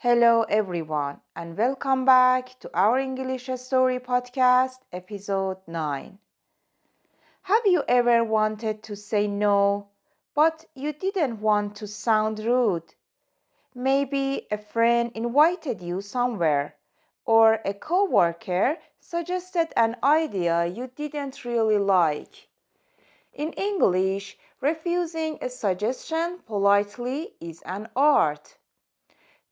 Hello, everyone, and welcome back to our English Story Podcast, episode 9. Have you ever wanted to say no, but you didn't want to sound rude? Maybe a friend invited you somewhere, or a coworker suggested an idea you didn't really like. In English, refusing a suggestion politely is an art.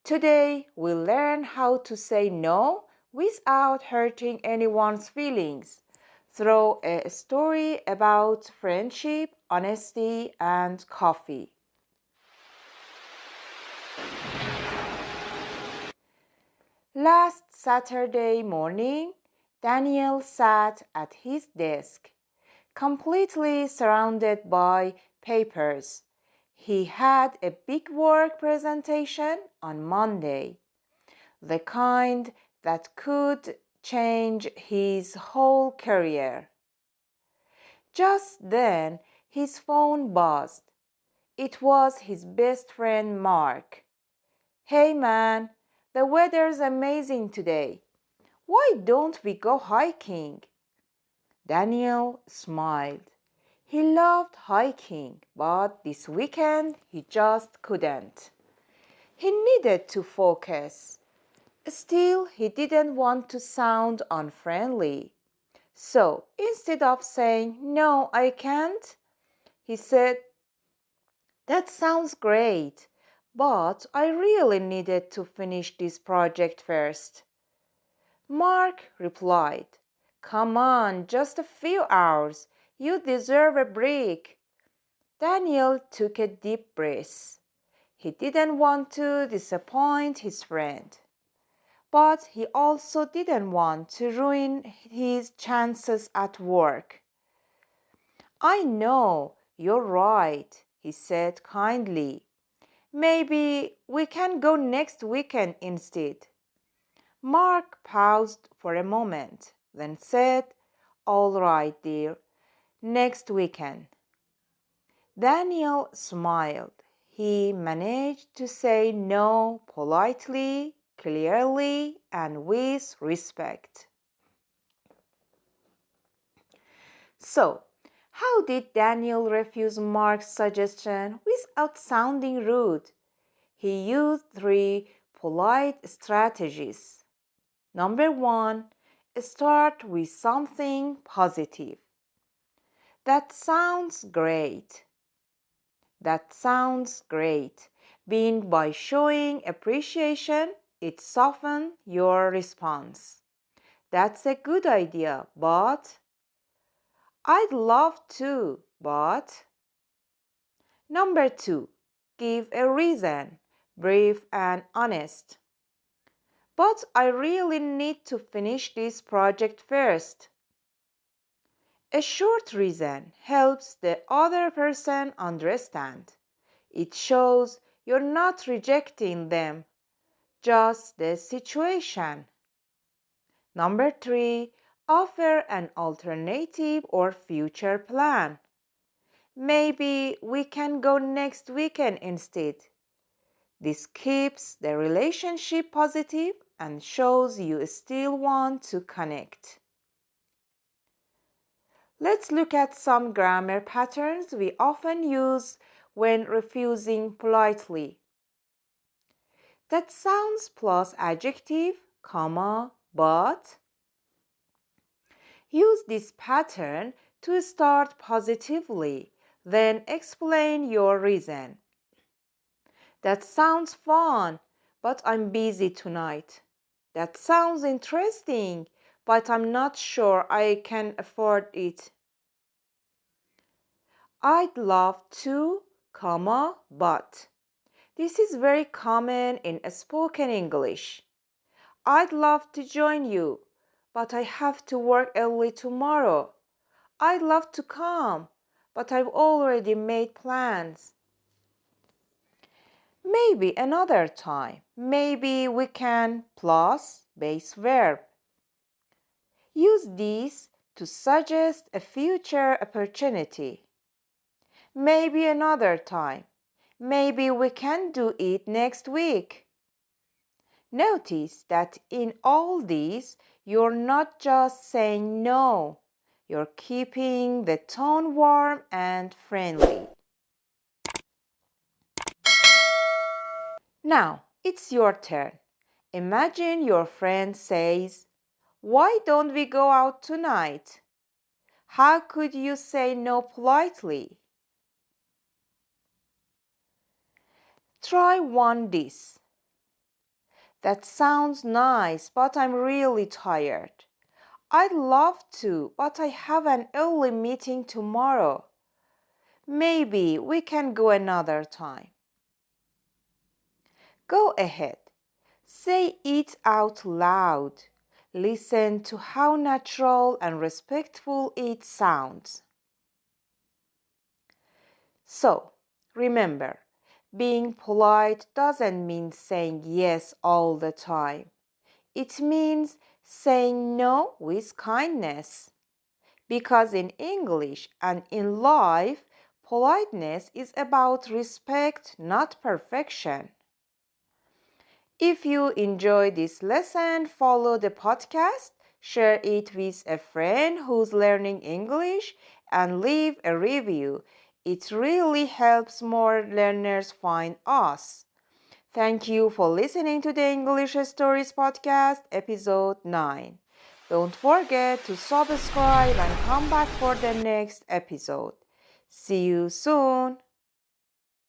Today, we'll learn how to say no without hurting anyone's feelings through a story about friendship, honesty, and coffee. Last Saturday morning, Daniel sat at his desk, completely surrounded by papers. He had a big work presentation on Monday, the kind that could change his whole career. Just then, his phone buzzed. It was his best friend Mark. "Hey man, the weather's amazing today. Why don't we go hiking?" Daniel smiled. He loved hiking, but this weekend he just couldn't. He needed to focus. Still, he didn't want to sound unfriendly. So, instead of saying, "No, I can't," he said, "That sounds great, but I really needed to finish this project first." Mark replied, "Come on, just a few hours. You deserve a break." Daniel took a deep breath. He didn't want to disappoint his friend, but he also didn't want to ruin his chances at work. "I know, you're right," he said kindly. "Maybe we can go next weekend instead." Mark paused for a moment, then said, "All right, dear, next weekend." Daniel smiled. He managed to say no politely, clearly, and with respect. So, how did Daniel refuse Mark's suggestion without sounding rude? He used 3 polite strategies. Number 1, start with something positive. "That sounds great." That sounds great. Being by showing appreciation, it softens your response. "That's a good idea, but..." "I'd love to, but..." Number 2, give a reason, brief and honest. "But I really need to finish this project first." A short reason helps the other person understand. It shows you're not rejecting them, just the situation. Number 3, offer an alternative or future plan. "Maybe we can go next weekend instead." This keeps the relationship positive and shows you still want to connect. Let's look at some grammar patterns we often use when refusing politely. "That sounds" plus adjective, comma, but. Use this pattern to start positively, then explain your reason. "That sounds fun, but I'm busy tonight." "That sounds interesting, but I'm not sure I can afford it." "I'd love to, comma, but." This is very common in spoken English. "I'd love to join you, but I have to work early tomorrow." "I'd love to come, but I've already made plans." "Maybe another time." "Maybe we can" plus base verb. Use these to suggest a future opportunity. "Maybe another time." "Maybe we can do it next week." Notice that in all these, you're not just saying no, you're keeping the tone warm and friendly. Now, it's your turn. Imagine your friend says, "Why don't we go out tonight?" How could you say no politely? Try one this. "That sounds nice, but I'm really tired. I'd love to, but I have an early meeting tomorrow. Maybe we can go another time." Go ahead. Say it out loud. Listen to how natural and respectful it sounds. So, remember, being polite doesn't mean saying yes all the time. It means saying no with kindness. Because in English and in life, politeness is about respect, not perfection. If you enjoyed this lesson, follow the podcast, share it with a friend who's learning English, and leave a review. It really helps more learners find us. Thank you for listening to the English Stories Podcast, episode 9. Don't forget to subscribe and come back for the next episode. See you soon.